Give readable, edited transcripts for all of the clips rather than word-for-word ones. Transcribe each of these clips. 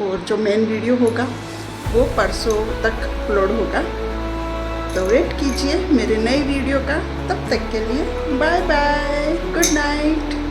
और जो main video होगा वो परसों तक अपलोड होगा। तो वेट कीजिए मेरे नए वीडियो का। तब तक के लिए bye bye, good night.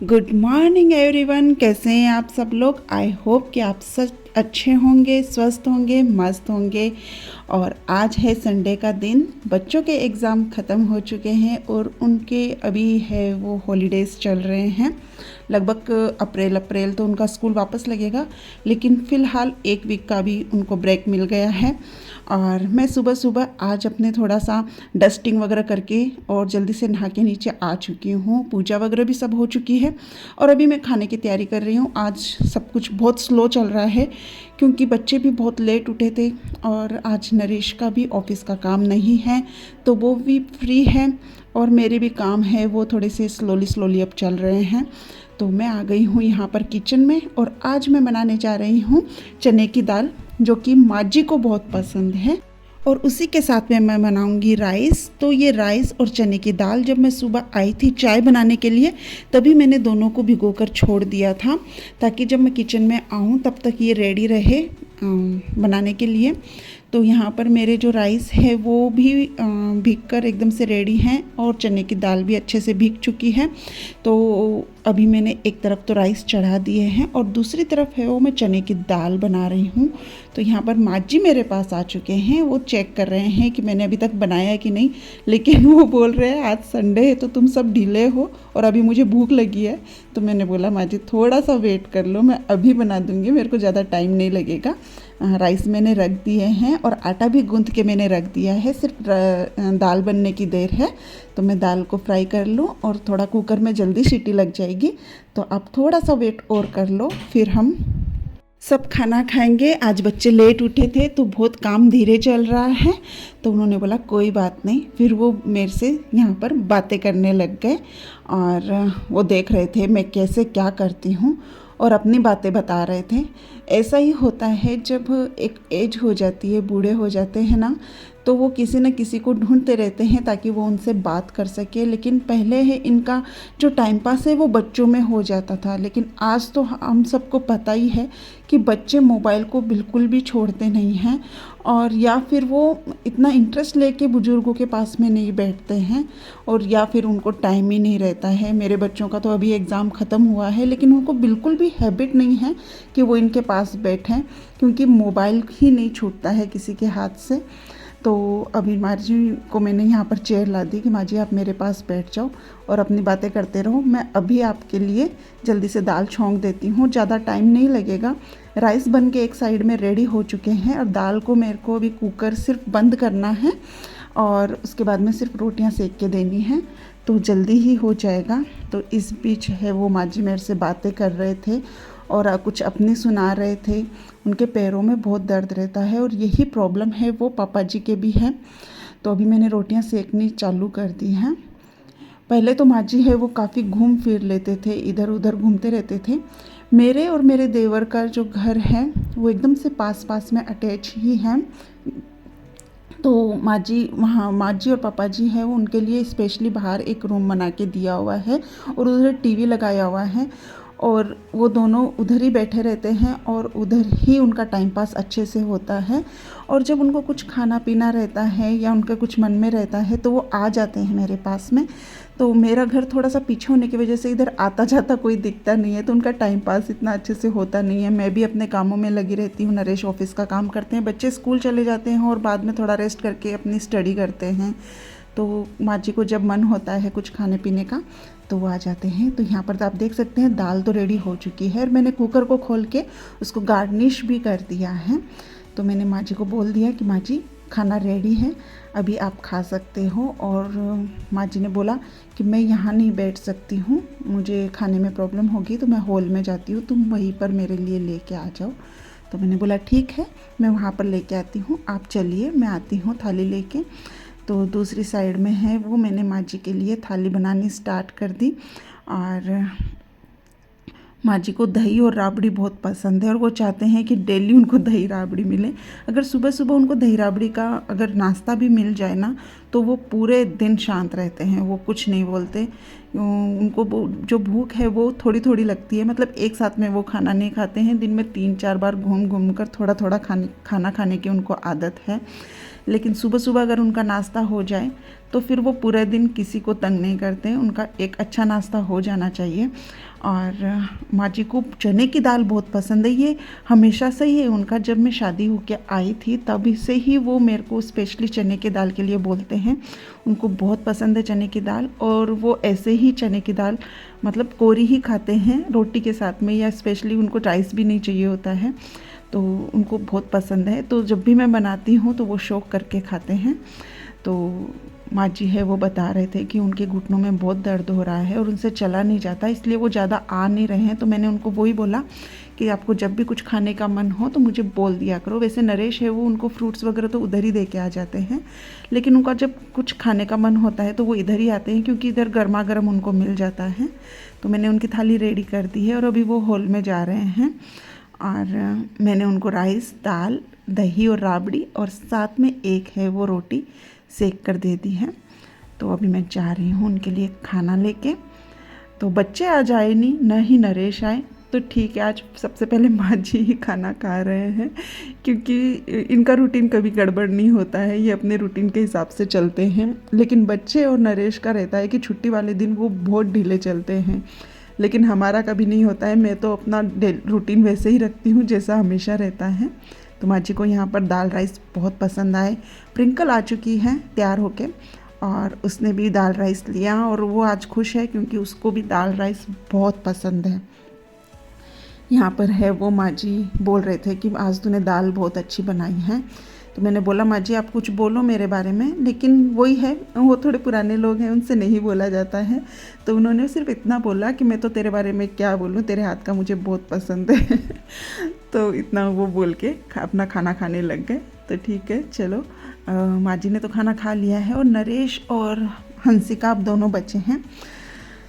Good morning everyone, कैसे हैं आप सब लोग। आई होप कि आप सब अच्छे होंगे, स्वस्थ होंगे, मस्त होंगे। और आज है संडे का दिन। बच्चों के एग्ज़ाम ख़त्म हो चुके हैं और उनके अभी है वो हॉलीडेज़ चल रहे हैं। लगभग अप्रैल तो उनका स्कूल वापस लगेगा, लेकिन फ़िलहाल एक वीक का भी उनको ब्रेक मिल गया है। और मैं सुबह सुबह आज अपने थोड़ा सा डस्टिंग वगैरह करके और जल्दी से नहा के नीचे आ चुकी हूँ। पूजा वगैरह भी सब हो चुकी है और अभी मैं खाने की तैयारी कर रही हूँ। आज सब कुछ बहुत स्लो चल रहा है क्योंकि बच्चे भी बहुत लेट उठे थे और आज नरेश का भी ऑफिस का काम नहीं है तो वो भी फ्री है और मेरे भी काम है वो थोड़े से स्लोली अब चल रहे हैं। तो मैं आ गई हूँ यहाँ पर किचन में और आज मैं बनाने जा रही हूँ चने की दाल, जो कि माँ जी को बहुत पसंद है। और उसी के साथ में मैं बनाऊंगी राइस। तो ये राइस और चने की दाल जब मैं सुबह आई थी चाय बनाने के लिए तभी मैंने दोनों को भिगोकर छोड़ दिया था, ताकि जब मैं किचन में आऊँ तब तक ये रेडी रहे बनाने के लिए। तो यहाँ पर मेरे जो राइस है वो भी भीग कर एकदम से रेडी हैं और चने की दाल भी अच्छे से भीग चुकी है। तो अभी मैंने एक तरफ तो राइस चढ़ा दिए हैं और दूसरी तरफ है वो मैं चने की दाल बना रही हूँ। तो यहाँ पर माँ जी मेरे पास आ चुके हैं, वो चेक कर रहे हैं कि मैंने अभी तक बनाया है कि नहीं। लेकिन वो बोल रहे हैं आज संडे है तो तुम सब ढीले हो और अभी मुझे भूख लगी है। तो मैंने बोला माँ जी थोड़ा सा वेट कर लो, मैं अभी बना दूँगी, मेरे को ज़्यादा टाइम नहीं लगेगा। राइस मैंने रख दिए हैं और आटा भी गूंथ के मैंने रख दिया है, सिर्फ दाल बनने की देर है। तो मैं दाल को फ्राई कर लूँ और थोड़ा कुकर में जल्दी सीटी लग जाएगी। तो आप थोड़ा सा वेट और कर लो, फिर हम सब खाना खाएंगे। आज बच्चे लेट उठे थे तो बहुत काम धीरे चल रहा है, तो उन्होंने बोला कोई बात नहीं। फिर वो मेरे से यहाँ पर बातें करने लग गए और वो देख रहे थे मैं कैसे क्या करती हूँ और अपनी बातें बता रहे थे। ऐसा ही होता है जब एक एज हो जाती है, बूढ़े हो जाते हैं ना, तो वो किसी न किसी को ढूंढते रहते हैं ताकि वो उनसे बात कर सके। लेकिन पहले है इनका जो टाइम पास है वो बच्चों में हो जाता था, लेकिन आज तो हम सबको पता ही है कि बच्चे मोबाइल को बिल्कुल भी छोड़ते नहीं हैं और या फिर वो इतना इंटरेस्ट लेके बुज़ुर्गों के पास में नहीं बैठते हैं और या फिर उनको टाइम ही नहीं रहता है। मेरे बच्चों का तो अभी एग्ज़ाम ख़त्म हुआ है लेकिन उनको बिल्कुल भी हैबिट नहीं है कि वो इनके पास बैठें, क्योंकि मोबाइल ही नहीं छूटता है किसी के हाथ से। तो अभी माँ जी को मैंने यहाँ पर चेयर ला दी कि माँ जी आप मेरे पास बैठ जाओ और अपनी बातें करते रहो। मैं अभी आपके लिए जल्दी से दाल छौंक देती हूँ, ज़्यादा टाइम नहीं लगेगा। राइस बन के एक साइड में रेडी हो चुके हैं और दाल को मेरे को अभी कुकर सिर्फ बंद करना है और उसके बाद में सिर्फ रोटियाँ सेक के देनी है, तो जल्दी ही हो जाएगा। तो इस बीच है वो माँ जी मेरे से बातें कर रहे थे और कुछ अपनी सुना रहे थे। उनके पैरों में बहुत दर्द रहता है और यही प्रॉब्लम है वो पापा जी के भी है। तो अभी मैंने रोटियां सेकनी चालू कर दी हैं। पहले तो माँ जी है वो काफ़ी घूम फिर लेते थे, इधर उधर घूमते रहते थे। मेरे और मेरे देवर का जो घर है वो एकदम से पास में अटैच ही है। तो माँ जी और पापा जी है वो उनके लिए स्पेशली बाहर एक रूम बना के दिया हुआ है और उधर टीवी लगाया हुआ है और वो दोनों उधर ही बैठे रहते हैं और उधर ही उनका टाइम पास अच्छे से होता है। और जब उनको कुछ खाना पीना रहता है या उनका कुछ मन में रहता है तो वो आ जाते हैं मेरे पास में। तो मेरा घर थोड़ा सा पीछे होने की वजह से इधर आता जाता कोई दिखता नहीं है, तो उनका टाइम पास इतना अच्छे से होता नहीं है। मैं भी अपने कामों में लगी रहती हूँ, नरेश ऑफिस का काम करते हैं, बच्चे स्कूल चले जाते हैं और बाद में थोड़ा रेस्ट करके अपनी स्टडी करते हैं। तो माँ जी को जब मन होता है कुछ खाने पीने का तो वो आ जाते हैं। तो यहाँ पर तो आप देख सकते हैं दाल तो रेडी हो चुकी है और मैंने कुकर को खोल के उसको गार्निश भी कर दिया है। तो मैंने माँ जी को बोल दिया कि माँ जी खाना रेडी है, अभी आप खा सकते हो। और माँ जी ने बोला कि मैं यहाँ नहीं बैठ सकती हूँ, मुझे खाने में प्रॉब्लम होगी, तो मैं हॉल में जाती हूँ, तुम वहीं पर मेरे लिए लेके आ जाओ। तो मैंने बोला ठीक है, मैं वहाँ पर लेके आती हूँ, आप चलिए, मैं आती हूँ थाली लेके। तो दूसरी साइड में है वो, मैंने माँ जी के लिए थाली बनानी स्टार्ट कर दी। और माँ जी को दही और राबड़ी बहुत पसंद है और वो चाहते हैं कि डेली उनको दही राबड़ी मिले। अगर सुबह सुबह उनको दही राबड़ी का अगर नाश्ता भी मिल जाए ना, तो वो पूरे दिन शांत रहते हैं, वो कुछ नहीं बोलते। उनको जो भूख है वो थोड़ी थोड़ी लगती है, मतलब एक साथ में वो खाना नहीं खाते हैं। दिन में 3-4 बार घूम घूम कर थोड़ा थोड़ा खाना खाने की उनको आदत है। लेकिन सुबह सुबह अगर उनका नाश्ता हो जाए तो फिर वो पूरे दिन किसी को तंग नहीं करते हैं, उनका एक अच्छा नाश्ता हो जाना चाहिए। और माँ जी को चने की दाल बहुत पसंद है, ये हमेशा से ही है उनका। जब मैं शादी होकर आई थी तभी से ही वो मेरे को स्पेशली चने की दाल के लिए बोलते हैं। उनको बहुत पसंद है चने की दाल, और वो ऐसे ही चने की दाल मतलब कोरी ही खाते हैं रोटी के साथ में, या स्पेशली उनको राइस भी नहीं चाहिए होता है, तो उनको बहुत पसंद है। तो जब भी मैं बनाती हूँ तो वो शौक़ करके खाते हैं। तो माँ जी है वो बता रहे थे कि उनके घुटनों में बहुत दर्द हो रहा है और उनसे चला नहीं जाता, इसलिए वो ज़्यादा आ नहीं रहे हैं। तो मैंने उनको वही बोला कि आपको जब भी कुछ खाने का मन हो तो मुझे बोल दिया करो। वैसे नरेश है वो, उनको फ्रूट्स वगैरह तो उधर ही दे के आ जाते हैं, लेकिन उनका जब कुछ खाने का मन होता है तो वो इधर ही आते हैं, क्योंकि इधर गर्मा गर्म उनको मिल जाता है। तो मैंने उनकी थाली रेडी कर दी है और अभी वो हॉल में जा रहे हैं। और मैंने उनको राइस, दाल, दही और राबड़ी और साथ में एक है वो रोटी सेक कर दे दी है। तो अभी मैं जा रही हूँ उनके लिए खाना लेके। तो बच्चे आज आए नहीं, न ही नरेश आए, तो ठीक है, आज सबसे पहले माँ जी ही खाना खा रहे हैं, क्योंकि इनका रूटीन कभी गड़बड़ नहीं होता है, ये अपने रूटीन के हिसाब से चलते हैं। लेकिन बच्चे और नरेश का रहता है कि छुट्टी वाले दिन वो बहुत ढीले चलते हैं, लेकिन हमारा कभी नहीं होता है। मैं तो अपना रूटीन वैसे ही रखती हूँ जैसा हमेशा रहता है। तो माँ जी को यहाँ पर दाल राइस बहुत पसंद आए। प्रिंकल आ चुकी है तैयार होके, और उसने भी दाल राइस लिया और वो आज खुश है क्योंकि उसको भी दाल राइस बहुत पसंद है। यहाँ पर है वो, माँ जी बोल रहे थे कि आज तूने दाल बहुत अच्छी बनाई है। तो मैंने बोला माँ जी आप कुछ बोलो मेरे बारे में, लेकिन वही है, वो थोड़े पुराने लोग हैं, उनसे नहीं बोला जाता है। तो उन्होंने सिर्फ इतना बोला कि मैं तो तेरे बारे में क्या बोलूँ, तेरे हाथ का मुझे बहुत पसंद है। तो इतना वो बोल के अपना खाना खाने लग गए। तो ठीक है चलो, माँ जी ने तो खाना खा लिया है और नरेश और हंसिका अब दोनों बच्चे हैं।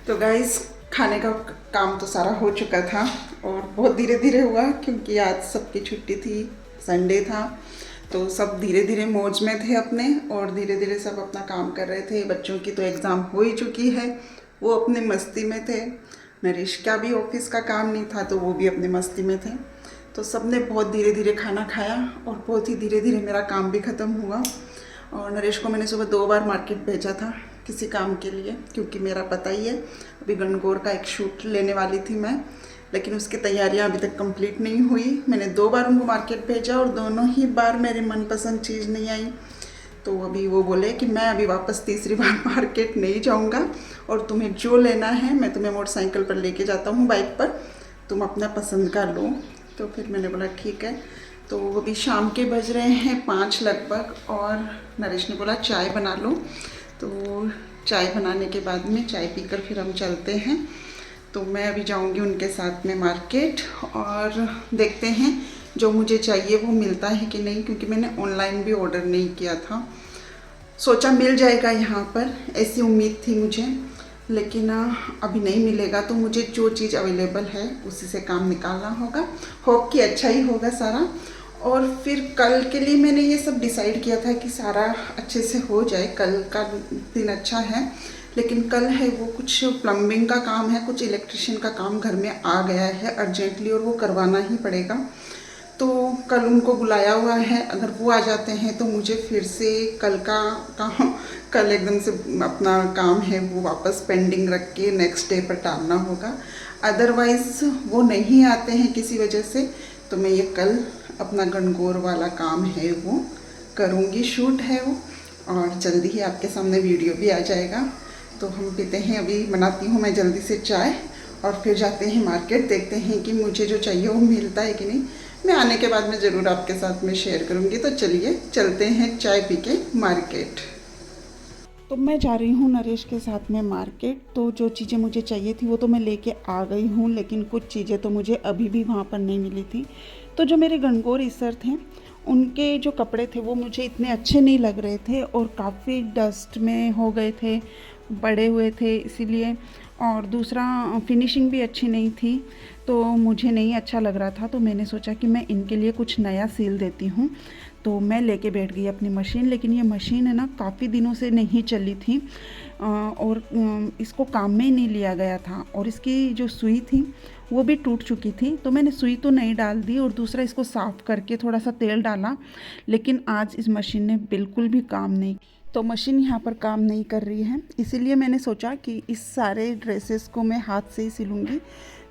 तो गाइस खाने का काम तो सारा हो चुका था और बहुत धीरे धीरे हुआ, क्योंकि आज सबकी छुट्टी थी, संडे था, तो सब धीरे धीरे मौज में थे अपने, और धीरे धीरे सब अपना काम कर रहे थे। बच्चों की तो एग्ज़ाम हो ही चुकी है, वो अपने मस्ती में थे। नरेश का भी ऑफिस का काम नहीं था तो वो भी अपने मस्ती में थे। तो सब ने बहुत धीरे धीरे खाना खाया और बहुत ही धीरे धीरे मेरा काम भी ख़त्म हुआ। और नरेश को मैंने सुबह 2 बार मार्केट भेजा था किसी काम के लिए, क्योंकि मेरा पता ही है अभी गणगौर का एक शूट लेने वाली थी मैं, लेकिन उसकी तैयारियां अभी तक कंप्लीट नहीं हुई। मैंने 2 बार उनको मार्केट भेजा और दोनों ही बार मेरे मनपसंद चीज़ नहीं आई। तो अभी वो बोले कि मैं अभी वापस तीसरी बार मार्केट नहीं जाऊंगा, और तुम्हें जो लेना है मैं तुम्हें मोटरसाइकिल पर लेके जाता हूँ, बाइक पर, तुम अपना पसंद कर लो। तो फिर मैंने बोला ठीक है। तो अभी शाम के बज रहे हैं 5 लगभग, और नरेश ने बोला चाय बना लो। तो चाय बनाने के बाद में चाय पीकर फिर हम चलते हैं। तो मैं अभी जाऊंगी उनके साथ में मार्केट, और देखते हैं जो मुझे चाहिए वो मिलता है कि नहीं, क्योंकि मैंने ऑनलाइन भी ऑर्डर नहीं किया था। सोचा मिल जाएगा यहाँ पर, ऐसी उम्मीद थी मुझे, लेकिन अभी नहीं मिलेगा। तो मुझे जो चीज़ अवेलेबल है उसी से काम निकालना होगा। होप कि अच्छा ही होगा सारा। और फिर कल के लिए मैंने ये सब डिसाइड किया था कि सारा अच्छे से हो जाए, कल का दिन अच्छा है। लेकिन कल है वो कुछ प्लम्बिंग का काम है, कुछ इलेक्ट्रिशियन का काम घर में आ गया है अर्जेंटली, और वो करवाना ही पड़ेगा। तो कल उनको बुलाया हुआ है, अगर वो आ जाते हैं तो मुझे फिर से कल का काम, कल एकदम से अपना काम है वो वापस पेंडिंग रख के नेक्स्ट डे पर टालना होगा। अदरवाइज़ वो नहीं आते हैं किसी वजह से, तो मैं ये कल अपना गणगौर वाला काम है वो करूँगी, शूट है वो, और जल्दी ही आपके सामने वीडियो भी आ जाएगा। तो हम पीते हैं, अभी बनाती हूँ मैं जल्दी से चाय, और फिर जाते हैं मार्केट, देखते हैं कि मुझे जो चाहिए वो मिलता है कि नहीं। मैं आने के बाद में ज़रूर आपके साथ में शेयर करूँगी। तो चलिए चलते हैं चाय पी के मार्केट। तो मैं जा रही हूँ नरेश के साथ में मार्केट। तो जो चीज़ें मुझे चाहिए थी वो तो मैं लेके आ गई हूँ, लेकिन कुछ चीज़ें तो मुझे अभी भी वहाँ पर नहीं मिली थी। तो जो मेरे गणगौर ईसर थे उनके जो कपड़े थे वो मुझे इतने अच्छे नहीं लग रहे थे और काफ़ी डस्ट में हो गए थे, बड़े हुए थे इसीलिए, और दूसरा फिनिशिंग भी अच्छी नहीं थी, तो मुझे नहीं अच्छा लग रहा था। तो मैंने सोचा कि मैं इनके लिए कुछ नया सील देती हूँ। तो मैं लेके बैठ गई अपनी मशीन, लेकिन ये मशीन है ना काफ़ी दिनों से नहीं चली थी और इसको काम में ही नहीं लिया गया था, और इसकी जो सुई थी वो भी टूट चुकी थी। तो मैंने सुई तो नहीं डाल दी और दूसरा इसको साफ़ करके थोड़ा सा तेल डाला, लेकिन आज इस मशीन ने बिल्कुल भी काम नहीं, तो मशीन यहाँ पर काम नहीं कर रही है। इसीलिए मैंने सोचा कि इस सारे ड्रेसेस को मैं हाथ से ही सिलूँगी।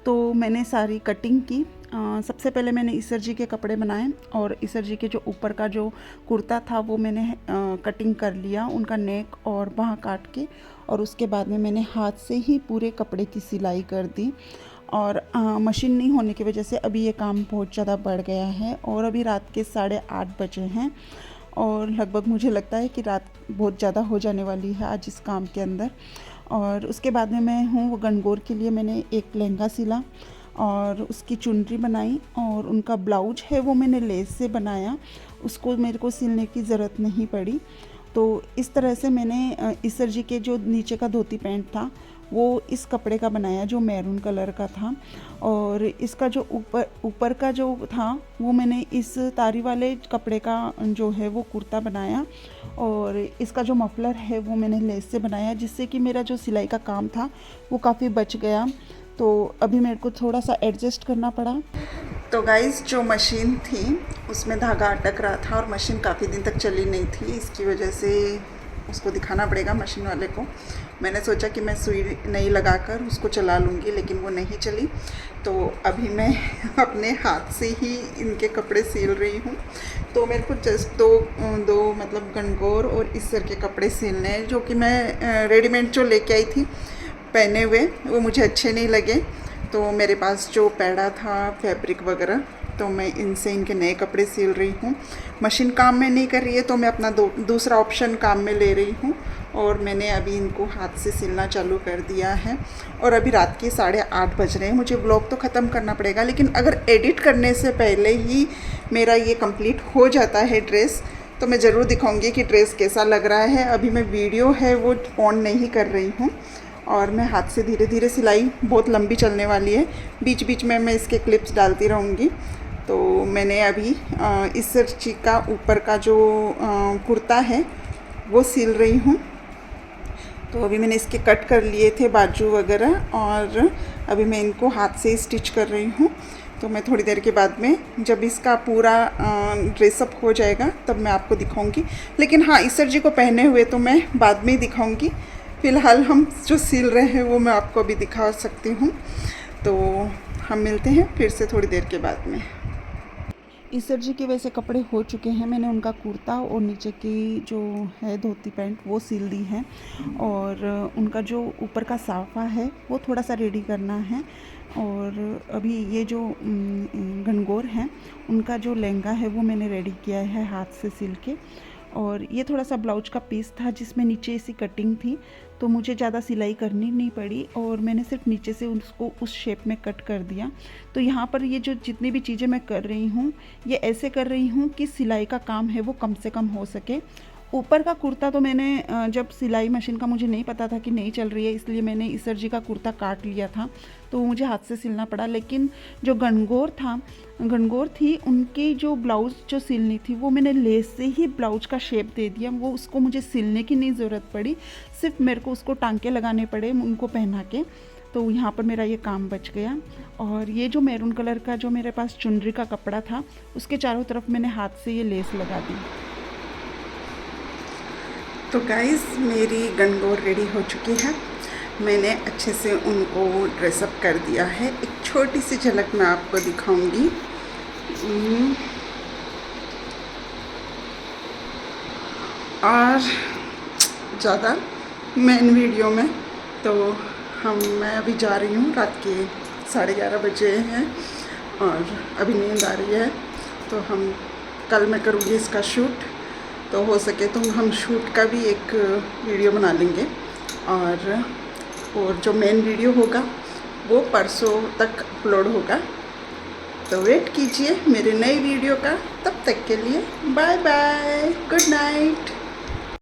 तो मैंने सारी कटिंग की। सबसे पहले मैंने ईसर जी के कपड़े बनाए और ईसर जी के जो ऊपर का जो कुर्ता था वो मैंने कटिंग कर लिया, उनका नेक और बाँह काट के, और उसके बाद में मैंने हाथ से ही पूरे कपड़े की सिलाई कर दी। और मशीन नहीं होने की वजह से अभी ये काम बहुत ज़्यादा बढ़ गया है, और अभी रात के 8:30 बजे हैं, और लगभग मुझे लगता है कि रात बहुत ज़्यादा हो जाने वाली है आज इस काम के अंदर। और उसके बाद में मैं वो गणगौर के लिए मैंने एक लहंगा सिला और उसकी चुनरी बनाई, और उनका ब्लाउज है वो मैंने लेस से बनाया, उसको मेरे को सिलने की ज़रूरत नहीं पड़ी। तो इस तरह से मैंने ईसर जी के जो नीचे का धोती पैंट था वो इस कपड़े का बनाया जो मैरून कलर का था, और इसका जो ऊपर का जो था वो मैंने इस तारी वाले कपड़े का जो है वो कुर्ता बनाया, और इसका जो मफलर है वो मैंने लेस से बनाया, जिससे कि मेरा जो सिलाई का काम था वो काफ़ी बच गया। तो अभी मेरे को थोड़ा सा एडजस्ट करना पड़ा। तो गाइस जो मशीन थी उसमें धागा अटक रहा था और मशीन काफ़ी दिन तक चली नहीं थी, इसकी वजह से उसको दिखाना पड़ेगा मशीन वाले को। मैंने सोचा कि मैं सुई नहीं लगाकर उसको चला लूँगी, लेकिन वो नहीं चली। तो अभी मैं अपने हाथ से ही इनके कपड़े सिल रही हूँ। तो मेरे को जस्ट दो मतलब गणगौर और ईसर के कपड़े सिलने हैं, जो कि मैं रेडीमेड जो लेके आई थी पहने हुए, वो मुझे अच्छे नहीं लगे। तो मेरे पास जो पैड़ा था फैब्रिक वगैरह, तो मैं इनसे इनके नए कपड़े सिल रही हूँ। मशीन काम में नहीं कर रही है तो मैं अपना दूसरा ऑप्शन काम में ले रही हूँ, और मैंने अभी इनको हाथ से सिलना चालू कर दिया है। और अभी रात के 8:30 बज रहे हैं। मुझे ब्लॉग तो ख़त्म करना पड़ेगा, लेकिन अगर एडिट करने से पहले ही मेरा ये कंप्लीट हो जाता है ड्रेस, तो मैं ज़रूर दिखाऊंगी कि ड्रेस कैसा लग रहा है। अभी मैं वीडियो है वो ऑन नहीं कर रही हूँ, और मैं हाथ से धीरे धीरे सिलाई बहुत लंबी चलने वाली है, बीच बीच में मैं इसके क्लिप्स डालती रहूँगी। तो मैंने अभी ईसर जी का ऊपर का जो कुर्ता है वो सिल रही हूँ। तो अभी मैंने इसके कट कर लिए थे बाजू वगैरह, और अभी मैं इनको हाथ से स्टिच कर रही हूँ। तो मैं थोड़ी देर के बाद में जब इसका पूरा ड्रेसअप हो जाएगा तब मैं आपको दिखाऊंगी। लेकिन हाँ, ईसर जी को पहने हुए तो मैं बाद में ही दिखाऊंगी। फ़िलहाल हम जो सिल रहे हैं वो मैं आपको अभी दिखा सकती हूँ। तो हम मिलते हैं फिर से थोड़ी देर के बाद में। ईसर जी के वैसे कपड़े हो चुके हैं। मैंने उनका कुर्ता और नीचे की जो है धोती पैंट वो सिल दी है, और उनका जो ऊपर का साफ़ा है वो थोड़ा सा रेडी करना है। और अभी ये जो गणगौर हैं उनका जो लहंगा है वो मैंने रेडी किया है हाथ से सिल के। और ये थोड़ा सा ब्लाउज का पीस था जिसमें नीचे ऐसी कटिंग थी, तो मुझे ज़्यादा सिलाई करनी नहीं पड़ी, और मैंने सिर्फ नीचे से उसको उस शेप में कट कर दिया। तो यहाँ पर ये जो जितनी भी चीज़ें मैं कर रही हूँ ये ऐसे कर रही हूँ कि सिलाई का काम है वो कम से कम हो सके। ऊपर का कुर्ता तो मैंने जब सिलाई मशीन का मुझे नहीं पता था कि नहीं चल रही है, इसलिए मैंने ईसर जी का कुर्ता काट लिया था, तो मुझे हाथ से सिलना पड़ा। लेकिन जो गणगौर थी उनकी जो ब्लाउज़ जो सिलनी थी वो मैंने लेस से ही ब्लाउज का शेप दे दिया, वो उसको मुझे सिलने की नहीं ज़रूरत पड़ी, सिर्फ मेरे को उसको टांके लगाने पड़े उनको पहना के। तो यहाँ पर मेरा ये काम बच गया। और ये जो मैरून कलर का जो मेरे पास चुनरी का कपड़ा था उसके चारों तरफ मैंने हाथ से ये लेस लगा दी। तो गाइस मेरी गणगौर रेडी हो चुकी है। मैंने अच्छे से उनको ड्रेसअप कर दिया है। एक छोटी सी झलक मैं आपको दिखाऊंगी। और ज़्यादा मेन वीडियो में तो मैं अभी जा रही हूँ, रात के 11:30 बजे हैं, और अभी नींद आ रही है, तो हम कल मैं करूँगी इसका शूट, तो हो सके तो हम शूट का भी एक वीडियो बना लेंगे। और जो मेन वीडियो होगा वो परसों तक अपलोड होगा, तो वेट कीजिए मेरे नई वीडियो का। तब तक के लिए बाय बाय, गुड नाइट।